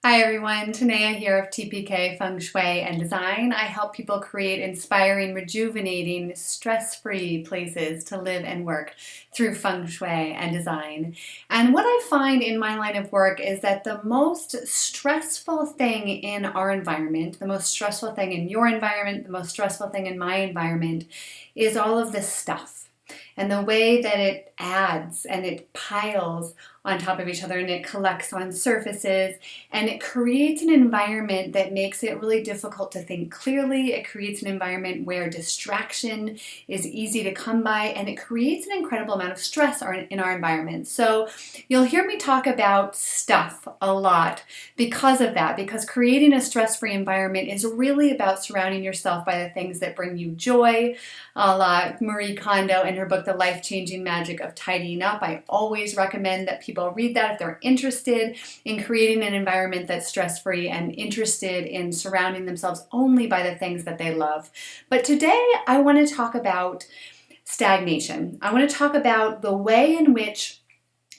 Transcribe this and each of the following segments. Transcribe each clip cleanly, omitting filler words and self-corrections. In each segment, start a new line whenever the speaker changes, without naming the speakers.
Hi everyone, Tanea here of TPK Feng Shui and Design. I help people create inspiring, rejuvenating, stress-free places to live and work through Feng Shui and design. And what I find in my line of work is that the most stressful thing in our environment, the most stressful thing in your environment, the most stressful thing in my environment is all of this stuff. And the way that it adds and it piles on top of each other and it collects on surfaces and it creates an environment that makes it really difficult to think clearly. It creates an environment where distraction is easy to come by, and it creates an incredible amount of stress in our environment. So you'll hear me talk about stuff a lot because of that, because creating a stress-free environment is really about surrounding yourself by the things that bring you joy, a la Marie Kondo in her book, The Life-Changing Magic of Tidying Up. I always recommend that people read that if they're interested in creating an environment that's stress-free and interested in surrounding themselves only by the things that they love. But today I want to talk about stagnation. I want to talk about the way in which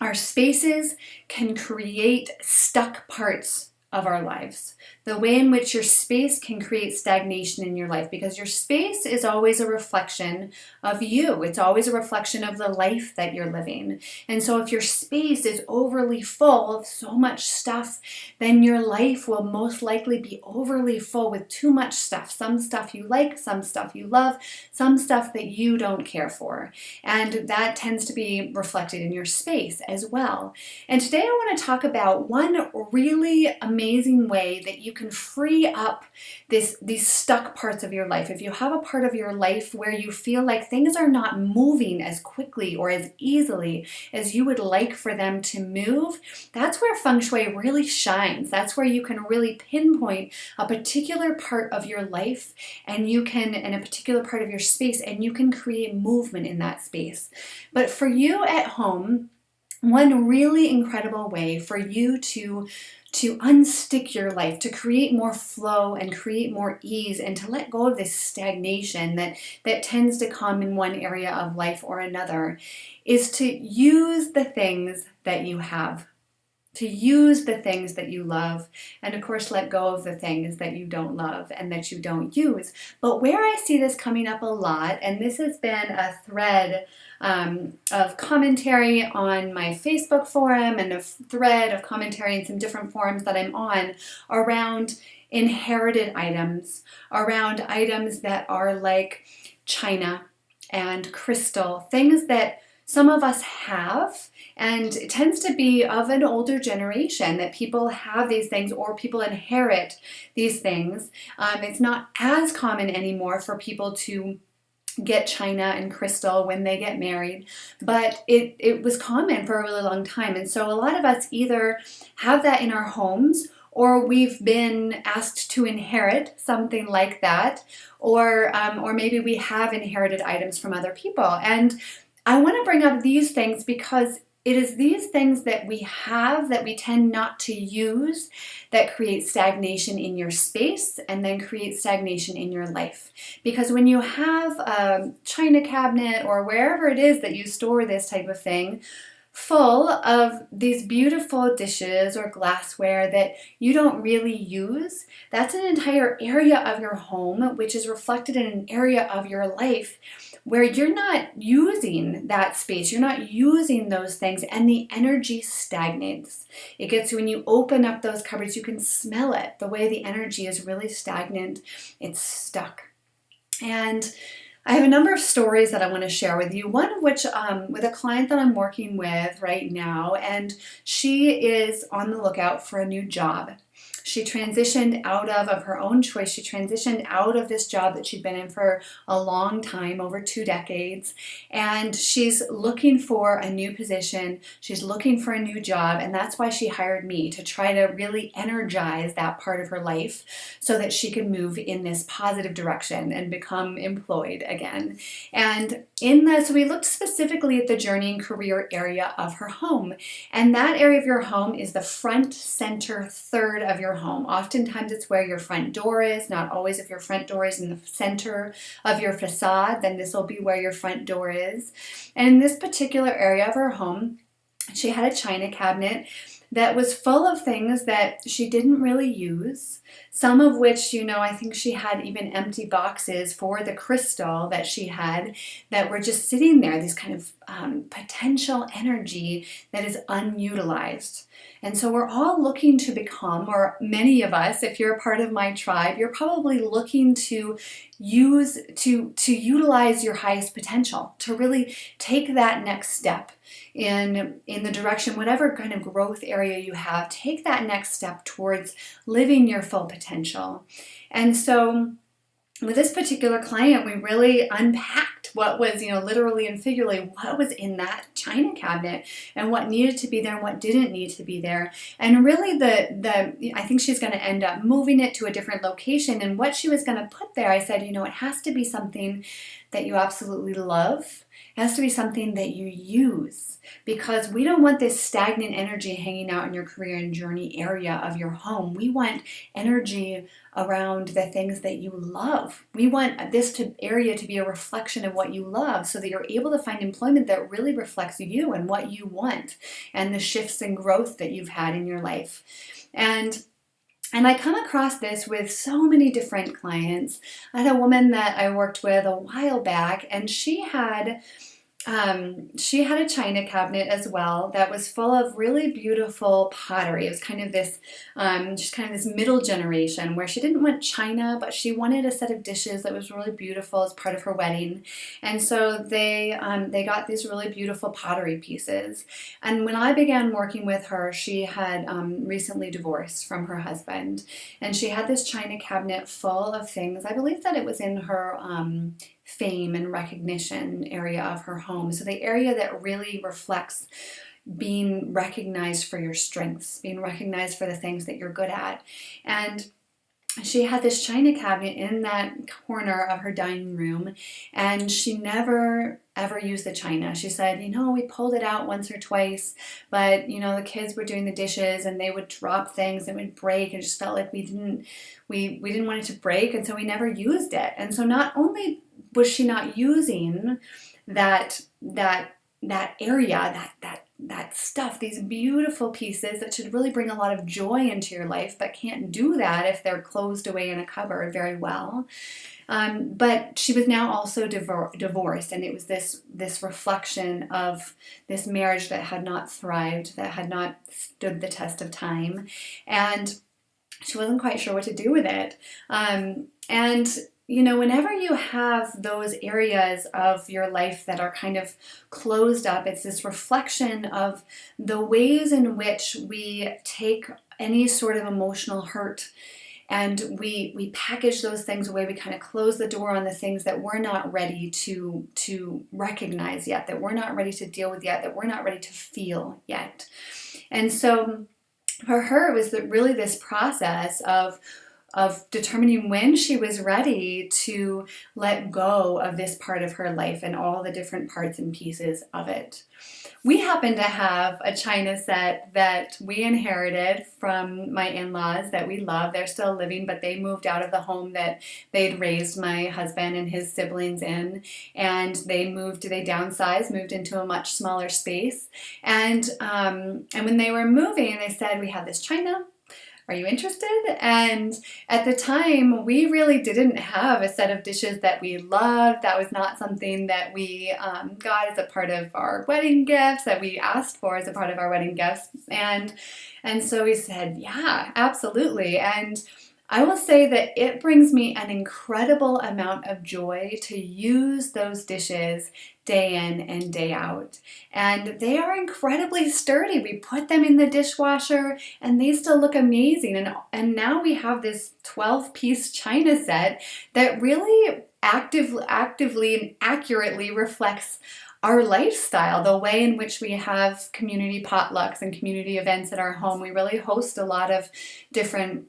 our spaces can create stuck parts of our lives. The way in which your space can create stagnation in your life, because your space is always a reflection of you. It's always a reflection of the life that you're living. And so if your space is overly full of so much stuff, then your life will most likely be overly full with too much stuff. Some stuff you like, some stuff you love, some stuff that you don't care for. And that tends to be reflected in your space as well. And today I want to talk about one really amazing way that you can free up these stuck parts of your life. If you have a part of your life where you feel like things are not moving as quickly or as easily as you would like for them to move, that's where Feng Shui really shines. That's where you can really pinpoint a particular part of your life and a particular part of your space, and you can create movement in that space. But for you at home, one really incredible way for you to unstick your life, to create more flow and create more ease, and to let go of this stagnation that tends to come in one area of life or another, is to use the things that you have. To use the things that you love, and of course let go of the things that you don't love and that you don't use. But where I see this coming up a lot, and this has been a thread of commentary on my Facebook forum and a thread of commentary in some different forums that I'm on around inherited items, around items that are like china and crystal, things that some of us have, and it tends to be of an older generation that people have these things or people inherit these things. It's not as common anymore for people to get china and crystal when they get married, but it was common for a really long time. And so a lot of us either have that in our homes, or we've been asked to inherit something like that, or maybe we have inherited items from other people. And I want to bring up these things because it is these things that we have that we tend not to use that create stagnation in your space and then create stagnation in your life. Because when you have a china cabinet or wherever it is that you store this type of thing full of these beautiful dishes or glassware that you don't really use, that's an entire area of your home which is reflected in an area of your life where you're not using that space, you're not using those things, and the energy stagnates. It gets, when you open up those cupboards, you can smell it. The way the energy is really stagnant, it's stuck. And I have a number of stories that I want to share with you, one of which with a client that I'm working with right now, and she is on the lookout for a new job. She transitioned out of her own choice, she transitioned out of this job that she'd been in for a long time, over 2 decades, and she's looking for a new position, she's looking for a new job, and that's why she hired me, to try to really energize that part of her life so that she could move in this positive direction and become employed again. And so we looked specifically at the journey and career area of her home, and that area of your home is the front center third of your home. Oftentimes it's where your front door is, not always. If your front door is in the center of your facade, then this will be where your front door is. And in this particular area of her home, she had a china cabinet that was full of things that she didn't really use. Some of which, I think she had even empty boxes for the crystal that she had that were just sitting there, this kind of potential energy that is unutilized. And so we're all looking to become, or many of us, if you're a part of my tribe, you're probably looking to utilize your highest potential, to really take that next step in the direction, whatever kind of growth area you have, take that next step towards living your full potential. And so with this particular client, we really unpacked what was, literally and figuratively, what was in that china cabinet and what needed to be there and what didn't need to be there. And really I think she's going to end up moving it to a different location. And what she was going to put there, I said, it has to be something that you absolutely love. It has to be something that you use, because we don't want this stagnant energy hanging out in your career and journey area of your home. We want energy around the things that you love. We want this area to be a reflection of what you love, so that you're able to find employment that really reflects you and what you want and the shifts and growth that you've had in your life. And I come across this with so many different clients. I had a woman that I worked with a while back, and she had a china cabinet as well that was full of really beautiful pottery. It was kind of this, just kind of this middle generation where she didn't want china, but she wanted a set of dishes that was really beautiful as part of her wedding. And so they got these really beautiful pottery pieces. And when I began working with her, she had recently divorced from her husband, and she had this china cabinet full of things. I believe that it was in her fame and recognition area of her home. So the area that really reflects being recognized for your strengths, being recognized for the things that you're good at. And she had this china cabinet in that corner of her dining room, and she never ever used the china. She said, we pulled it out once or twice, but the kids were doing the dishes and they would drop things and would break, and it just felt like we didn't want it to break, and so we never used it. And so not only was she not using that area, that stuff, these beautiful pieces that should really bring a lot of joy into your life, but can't do that if they're closed away in a cupboard very well. But she was now also divorced, and it was this reflection of this marriage that had not thrived, that had not stood the test of time, and she wasn't quite sure what to do with it. Whenever you have those areas of your life that are kind of closed up, it's this reflection of the ways in which we take any sort of emotional hurt and we package those things away. We kind of close the door on the things that we're not ready to recognize yet, that we're not ready to deal with yet, that we're not ready to feel yet. And so for her, it was really this process of determining when she was ready to let go of this part of her life and all the different parts and pieces of it. We happen to have a china set that we inherited from my in-laws that we love. They're still living, but they moved out of the home that they'd raised my husband and his siblings in, and they downsized, moved into a much smaller space. And when they were moving, they said, "We have this china. Are you interested?" And at the time, we really didn't have a set of dishes that we loved. That was not something that we got as a part of our wedding gifts, that we asked for as a part of our wedding gifts. And so we said, yeah, absolutely. And I will say that it brings me an incredible amount of joy to use those dishes day in and day out. And they are incredibly sturdy. We put them in the dishwasher and they still look amazing. And now we have this 12-piece china set that really actively and accurately reflects our lifestyle, the way in which we have community potlucks and community events at our home. We really host a lot of different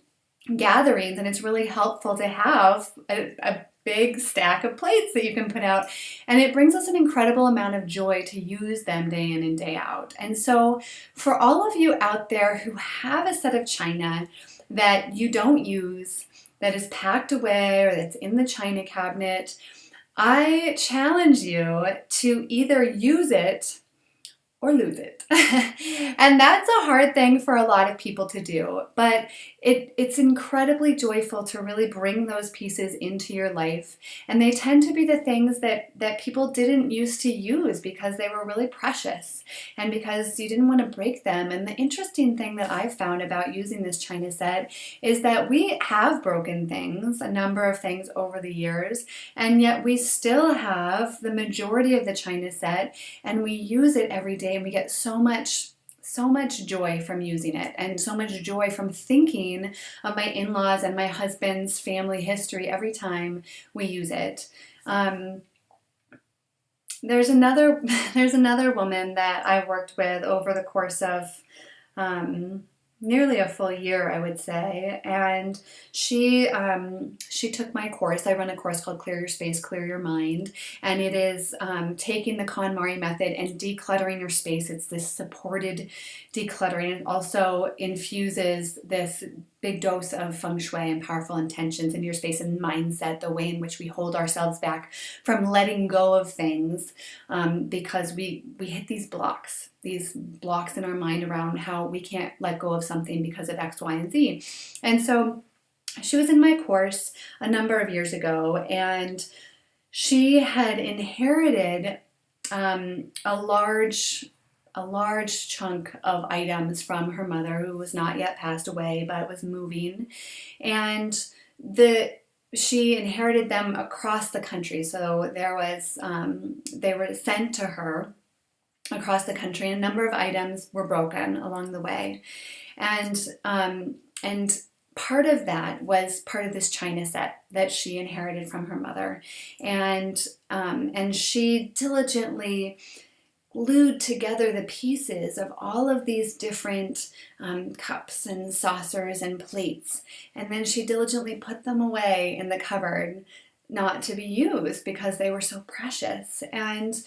gatherings, and it's really helpful to have a big stack of plates that you can put out, and it brings us an incredible amount of joy to use them day in and day out. And so for all of you out there who have a set of china that you don't use, that is packed away or that's in the china cabinet, I challenge you to either use it or lose it. And that's a hard thing for a lot of people to do, but it's incredibly joyful to really bring those pieces into your life. And they tend to be the things that people didn't used to use because they were really precious and because you didn't want to break them. And the interesting thing that I've found about using this china set is that we have broken things, a number of things over the years, and yet we still have the majority of the china set, and we use it every day, and we get so much joy from using it, and so much joy from thinking of my in-laws and my husband's family history every time we use it. There's another woman that I worked with over the course of nearly a full year, I would say, and she took my course. I run a course called Clear Your Space, Clear Your Mind, and it is taking the KonMari method and decluttering your space. It's this supported decluttering. It also infuses this big dose of feng shui and powerful intentions into your space and mindset, the way in which we hold ourselves back from letting go of things because we hit these blocks in our mind around how we can't let go of something because of X, Y, and Z. And so she was in my course a number of years ago, and she had inherited a large chunk of items from her mother, who was not yet passed away but was moving, and she inherited them across the country. So there was they were sent to her across the country, and a number of items were broken along the way, and part of that was part of this china set that she inherited from her mother, and she diligently glued together the pieces of all of these different cups and saucers and plates, and then she diligently put them away in the cupboard, not to be used because they were so precious. And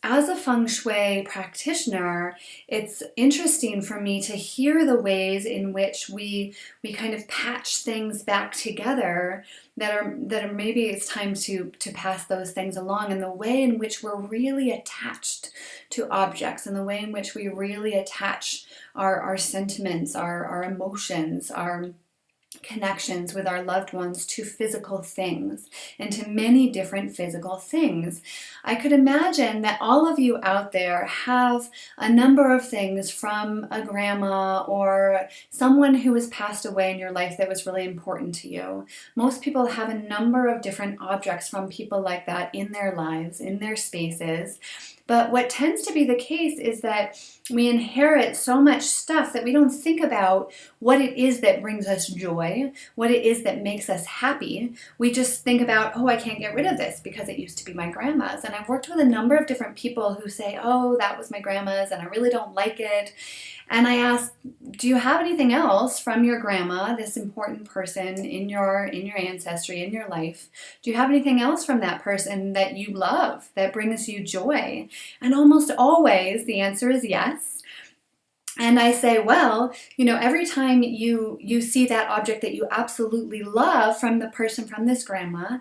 as a feng shui practitioner, it's interesting for me to hear the ways in which we kind of patch things back together that are maybe it's time to pass those things along, and the way in which we're really attached to objects, and the way in which we really attach our sentiments, our emotions, our connections with our loved ones to physical things and to many different physical things. I could imagine that all of you out there have a number of things from a grandma or someone who has passed away in your life that was really important to you. Most people have a number of different objects from people like that in their lives, in their spaces. But what tends to be the case is that we inherit so much stuff that we don't think about what it is that brings us joy, what it is that makes us happy. We just think about, oh, I can't get rid of this because it used to be my grandma's. And I've worked with a number of different people who say, oh, that was my grandma's and I really don't like it. And I ask, do you have anything else from your grandma, this important person in your ancestry, in your life? Do you have anything else from that person that you love, that brings you joy? And almost always the answer is yes. And I say, well, every time you see that object that you absolutely love from the person from this grandma,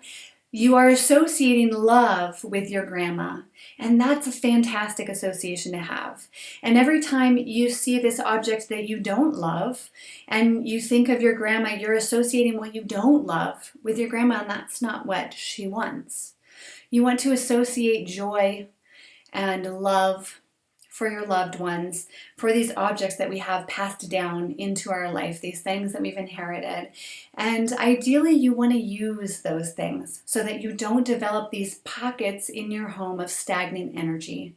you are associating love with your grandma, and that's a fantastic association to have. And every time you see this object that you don't love and you think of your grandma, you're associating what you don't love with your grandma, and that's not what she wants. You want to associate joy and love for your loved ones, for these objects that we have passed down into our life, these things that we've inherited. And ideally, you want to use those things so that you don't develop these pockets in your home of stagnant energy.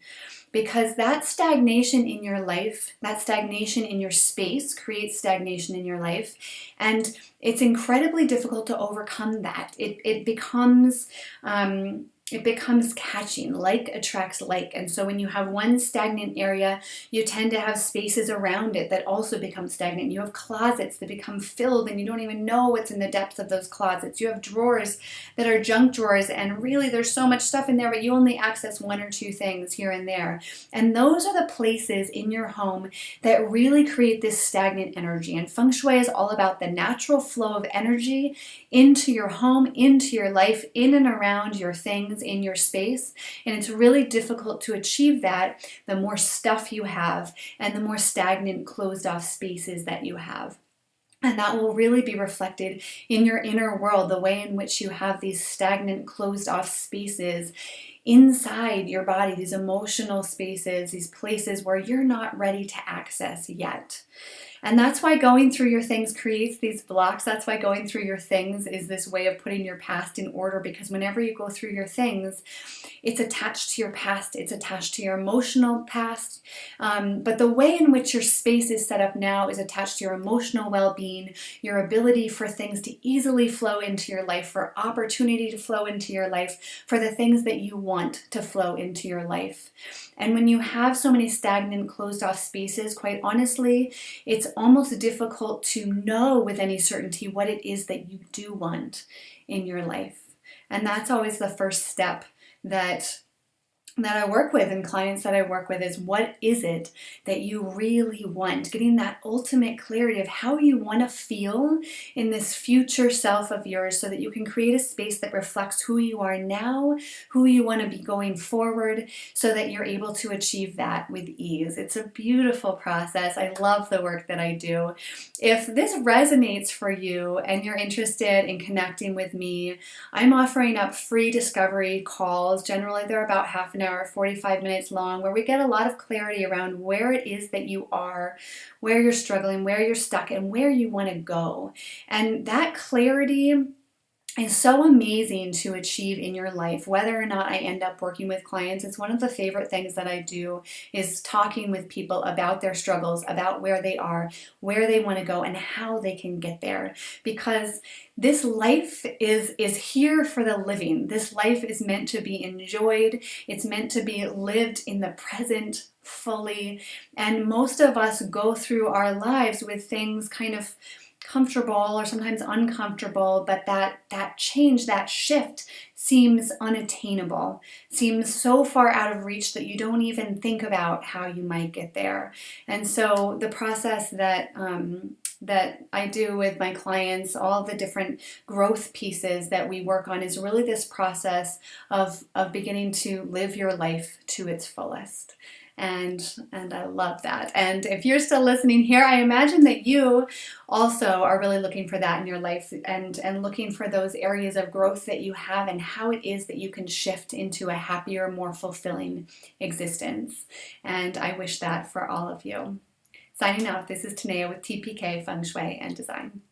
Because that stagnation in your life, that stagnation in your space creates stagnation in your life. And it's incredibly difficult to overcome that. It becomes catching. Like attracts like. And so when you have one stagnant area, you tend to have spaces around it that also become stagnant. You have closets that become filled and you don't even know what's in the depths of those closets. You have drawers that are junk drawers, and really there's so much stuff in there, but you only access one or two things here and there. And those are the places in your home that really create this stagnant energy. And feng shui is all about the natural flow of energy into your home, into your life, in and around your things, things in your space, and it's really difficult to achieve that the more stuff you have and the more stagnant, closed off spaces that you have. And that will really be reflected in your inner world, the way in which you have these stagnant, closed off spaces inside your body, these emotional spaces, these places where you're not ready to access yet. And that's why going through your things creates these blocks. That's why going through your things is this way of putting your past in order, because whenever you go through your things, it's attached to your past, it's attached to your emotional past. But the way in which your space is set up now is attached to your emotional well-being, your ability for things to easily flow into your life, for opportunity to flow into your life, for the things that you want to flow into your life. And when you have so many stagnant, closed off spaces, quite honestly, it's almost difficult to know with any certainty what it is that you do want in your life. And that's always the first step that I work with, and clients that I work with, is what is it that you really want? Getting that ultimate clarity of how you want to feel in this future self of yours, so that you can create a space that reflects who you are now, who you want to be going forward, so that you're able to achieve that with ease. It's a beautiful process. I love the work that I do. If this resonates for you and you're interested in connecting with me, I'm offering up free discovery calls. Generally, they're about half an hour, 45 minutes long, where we get a lot of clarity around where it is that you are, where you're struggling, where you're stuck, and where you want to go. And that clarity is so amazing to achieve in your life, whether or not I end up working with clients. It's one of the favorite things that I do, is talking with people about their struggles, about where they are, where they want to go, and how they can get there. Because this life is here for the living. This life is meant to be enjoyed. It's meant to be lived in the present fully. And most of us go through our lives with things kind of comfortable or sometimes uncomfortable, but that change, that shift seems unattainable, seems so far out of reach that you don't even think about how you might get there. And so the process that I do with my clients, all the different growth pieces that we work on, is really this process of beginning to live your life to its fullest. And I love that. And if you're still listening here, I imagine that you also are really looking for that in your life, and looking for those areas of growth that you have, and how it is that you can shift into a happier, more fulfilling existence. And I wish that for all of you. Signing off, this is Tanea with TPK Feng Shui and Design.